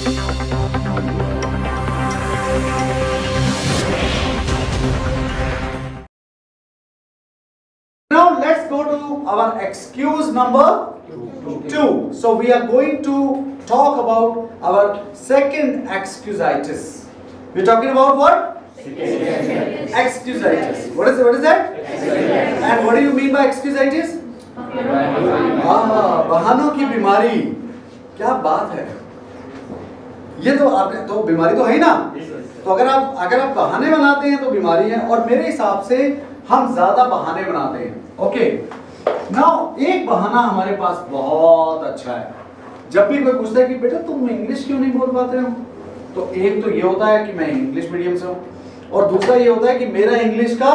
Now let's go to our excuse number 2. So we are going to talk about our second excusitis. We're talking about what? Excusitis. What is that? And what do you mean by excusitis? बहानों की बीमारी. क्या बात है. ये तो आपने तो बीमारी तो है ही ना. तो अगर आप बहाने बनाते हैं तो बीमारी है, और मेरे हिसाब से हम ज्यादा बहाने बनाते हैं. ओके नाउ एक बहाना हमारे पास बहुत अच्छा है. जब भी कोई पूछता है कि बेटा तुम इंग्लिश क्यों नहीं बोल पाते हो, तो एक तो ये होता है कि मैं इंग्लिश मीडियम से हूं, और दूसरा ये होता है कि मेरा इंग्लिश का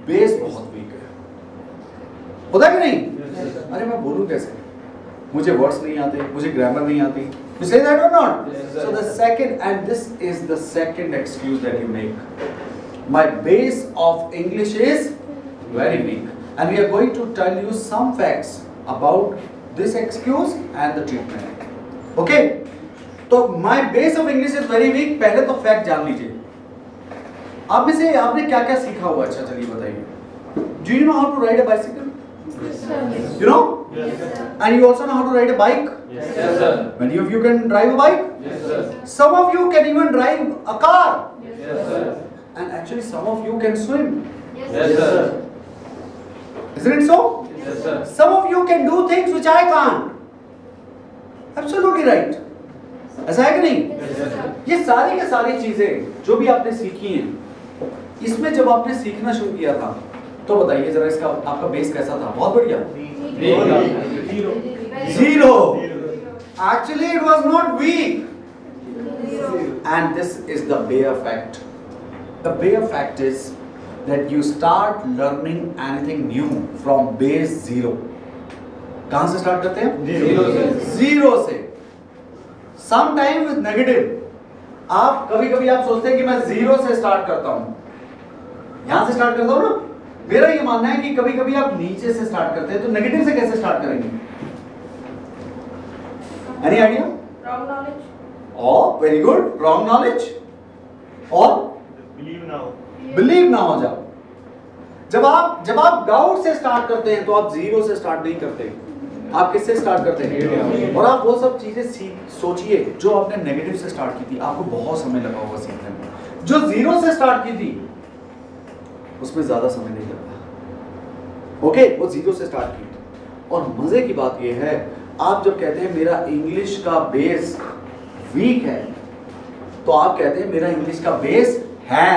बेस बहुत वीक है. होता है कि नहीं? अरे मैं बोलूं कैसे, मुझे वर्ड्स नहीं आते, मुझे ग्रामर नहीं आती. You say that or not? So the second, and this is the second excuse that you make. My base of English is very weak, and we are going to tell you some facts about this excuse and the treatment. Okay? तो my base of English is very weak. पहले तो fact जान लीजिए. आप में से आपने क्या क्या सीखा हुआ? अच्छा चलिए बताइए. Do you know how to ride a bicycle? Yes, sir. You know? Yes, sir. And you also know how to ride a bike? Yes, sir. Many of you can drive a bike? Yes, sir. Some of you can even drive a car. Yes, sir. And actually some of you can swim. Yes, sir. Isn't it so? Yes, sir. Some of you can do things which I can't. Absolutely right. ऐसा है कि नहीं? Yes, sir. ये सारी के सारी चीजें जो भी आपने सीखी हैं, इसमें जब आपने सीखना शुरू किया था, तो बताइए जरा इसका आपका बेस कैसा था? बहुत बढ़िया. Zero. Actually it was not weak. And this is the bare fact. The bare fact is that you start learning anything new from base zero. कहाँ से start करते हैं? Zero से. Sometimes with negative. आप कभी-कभी आप सोचते हैं कि मैं जीरो से स्टार्ट करता हूँ, यहाँ से स्टार्ट करता हूँ ना. मेरा ये मानना है कि कभी-कभी आप नीचे से स्टार्ट करते हैं, तो नेगेटिव से कैसे स्टार्ट करेंगे? Any idea? Wrong knowledge. Oh, very good. Wrong knowledge. और believe ना हो जाओ. जब आप डाउट से स्टार्ट करते हैं तो आप जीरो से स्टार्ट नहीं करते. आप किससे स्टार्ट करते हैं? और आप वो सब चीजें सोचिए जो आपने नेगेटिव से स्टार्ट की थी, आपको बहुत समय लगा होगा सीखने में. जो जीरो से स्टार्ट की थी उसमें ज्यादा समय नहीं लगता. ओके, वो जीरो से स्टार्ट की. और मजे की बात यह है, आप जब कहते हैं मेरा इंग्लिश का बेस वीक है, तो आप कहते हैं मेरा इंग्लिश का बेस है.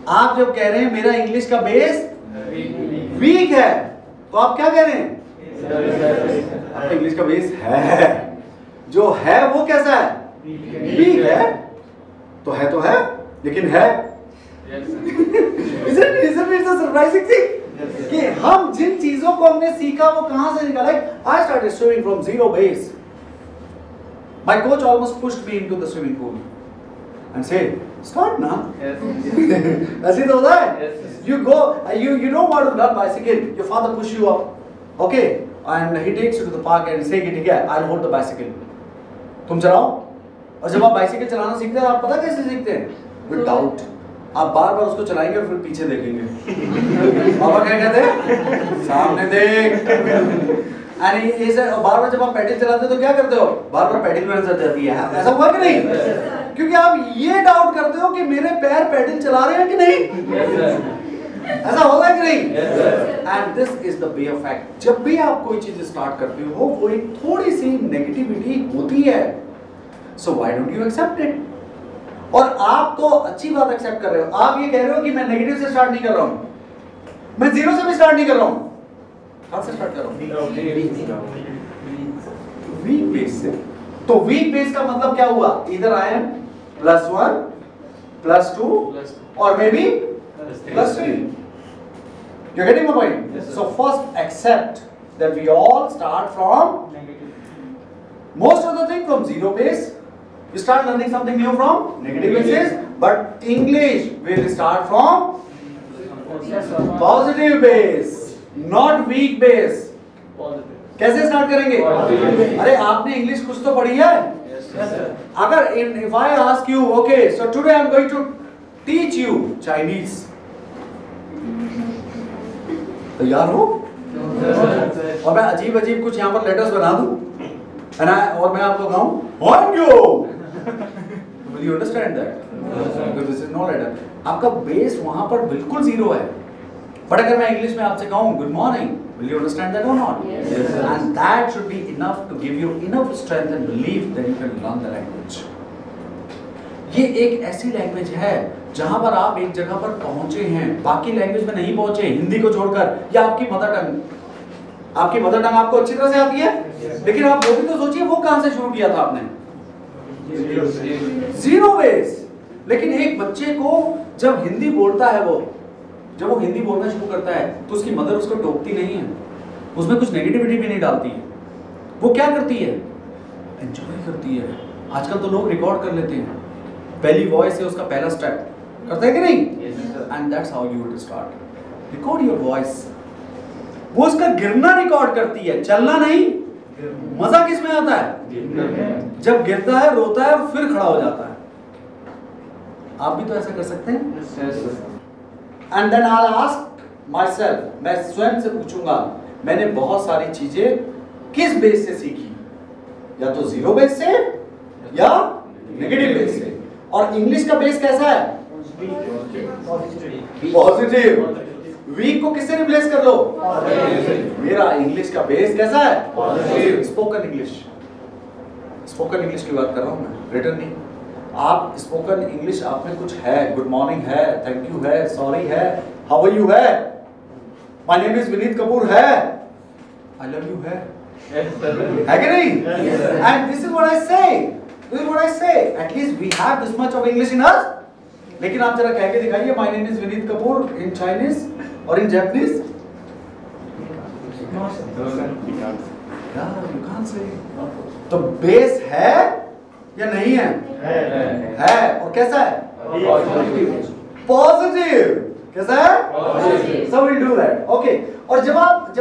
आप जब कह रहे हैं मेरा इंग्लिश का बेस वीक है, तो आप क्या कह रहे हैं? आपका इंग्लिश का बेस है. जो है वो कैसा है? वीक है. तो है लेकिन है. Isn't it the surprising thing? कि हम जिन चीजों को हमने सीखा वो कहां से निकाला. I started swimming from zero base. My coach almost pushed me into the swimming pool and said, "Start now." ऐसे तो होता है. You go, you don't want to learn bicycle. Your father push you up, okay, and he takes you to the park and say, "ठीक है, I'll hold the bicycle." तुम चलाओ. और जब आप बाइसिकल चलाना सीखते हैं, आप पता कैसे सीखते हैं? With doubt. आप बार बार उसको चलाएंगे और फिर पीछे देखेंगे. पापा क्या कहते हैं? सामने देख. बार बार जब आप पैडल चलाते हो तो क्या करते हो? बार बार पैडल में नजर जाती है. ऐसा हुआ कि नहीं? क्योंकि आप ये डाउट करते हो कि मेरे पैर पैडल चला रहे हैं कि नहीं. ऐसा होता है कि नहीं? And this is the base of fact. जब भी आप कोई चीज स्टार्ट करते हो वो एक थोड़ी सी नेगेटिविटी होती है. So why don't you accept it? और आप तो अच्छी बात एक्सेप्ट कर रहे हो. आप ये कह रहे हो कि मैं नेगेटिव से स्टार्ट नहीं कर रहा हूं, मैं जीरो से भी स्टार्ट नहीं कर रहा हूं. कहां से स्टार्ट कर रहा हूं? वीक बेस से. तो वीक बेस का मतलब क्या हुआ? इधर आई एम +1 +2 और may be +3. You're getting my point? Yes, sir. So first accept that we all start from most of the thing from zero base. You start learning something new from negative bases, but English will start from positive base, not weak base. कैसे start करेंगे? अरे आपने English कुछ तो पढ़ी है। अगर if I ask you, okay so today I am going to teach you Chinese, तैयार हो? और मैं अजीब अजीब कुछ यहाँ पर लेटर्स बना दूं और मैं आपको कहूं on you, will you understand that? Because this is no letter. आपका बेस वहां पर बिल्कुल जीरो है। बट अगर मैं इंग्लिश में आपसे कहूं good morning, will you understand that or not? Yes, sir. And that should be enough to give you enough strength and belief that you can learn the language. ये एक ऐसी language है जहां पर आप एक जगह पर पहुंचे हैं, बाकी लैंग्वेज में नहीं पहुंचे, हिंदी को छोड़कर, या आपकी मदर टंग, आपकी मदर टंग आपको अच्छी तरह से आती है, लेकिन आप वो भी तो सोचिए वो कहां से शुरू किया था आपने? Zero base. लेकिन एक बच्चे को जब हिंदी बोलता है, जब वो हिंदी बोलना शुरू करता है तो उसकी मदर उसको टोकती नहीं है, उसमें कुछ नेगेटिविटी भी नहीं डालती है। वो क्या करती है? एंजॉय करती है। आजकल तो लोग रिकॉर्ड कर लेते हैं, पहली वॉइस है उसका पहला स्टेप, करते हैं कि नहीं? And that's how you will start. Record your voice. वो उसका गिरना रिकॉर्ड करती है, चलना नहीं। मजा किस में आता है? जब गिरता है, रोता है और फिर खड़ा हो जाता है। आप भी तो ऐसा कर सकते हैं। And then I ask myself, मैं स्वयं से पूछूंगा मैंने बहुत सारी चीजें किस बेस से सीखी, या तो जीरो बेस से या नेगेटिव बेस से। और इंग्लिश का बेस कैसा है? पॉजिटिव। वीक को किससे रिप्लेस कर लो? मेरा इंग्लिश का बेस कैसा है? Spoken English. स्पोकन इंग्लिश की बात कर रहा हूं मैं, रिटन नहीं। आप स्पोकन इंग्लिश आप में कुछ है, गुड मॉर्निंग है, थैंक यू है, सॉरी है, हाउ आर यू है, my name is Vineet Kapoor है, आई लव यू है कि नहीं? And this is what I say, this is what I say, at least we have this much of English in us. लेकिन आप जरा कह के दिखाइए my name is Vineet Kapoor in Chinese और in Japanese. You can't say. तो बेस है या नहीं है? है। और कैसा है? पॉजिटिव। कैसा है? So we'll do that. Okay. और जब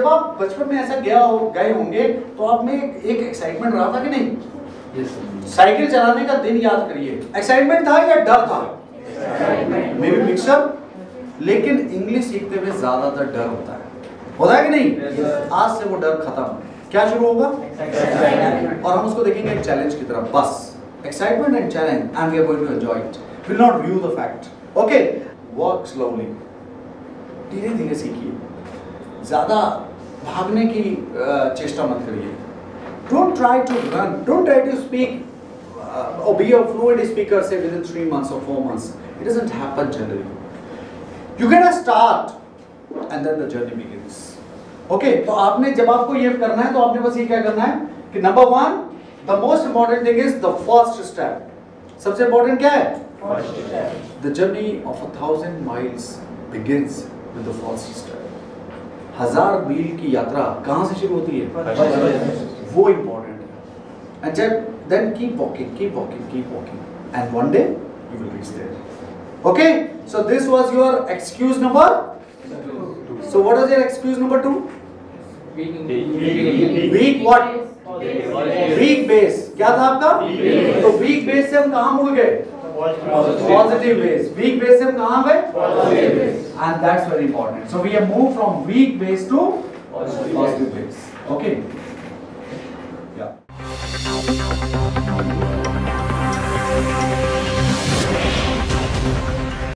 आप बचपन में ऐसा गए होंगे तो आप में एक एक्साइटमेंट रहा था कि नहीं? साइकिल चलाने का दिन याद करिए, एक्साइटमेंट था या डर था? Maybe mix up. लेकिन इंग्लिश सीखते हुए ज्यादातर डर होता है कि नहीं? आज से वो डर खत्म। क्या शुरू होगा? और हम उसको देखेंगे एक चैलेंज की तरफ। बस excitement and challenge, and we are going to enjoy it. We'll not view the fact. Okay, walk slowly. धीरे धीरे सीखिए, ज्यादा भागने की चेष्टा मत करिए। Don't try to run. Don't try to speak or be a fluent speaker say within 3 months or 4 months. It doesn't happen generally. You get a start, and then the journey begins. Okay, तो आपने जब आपको ये करना है तो आपने बस ये क्या करना है कि number 1, the most important thing is the first step. सबसे important क्या है? First step. The journey of 1000 miles begins with the first step. 1000 मील की यात्रा कहाँ से शुरू होती है? वो important है। And then keep walking, keep walking, keep walking, and one day you will reach there. Okay, so this was your excuse number 2. So what is your excuse number 2? Weak what? Weak base. क्या था आपका? तो weak base से हम कहां मुड़ गए? Positive base. Weak base से हम कहां गए? Positive base. And that's very important. So we have move from weak base to positive base. Okay, या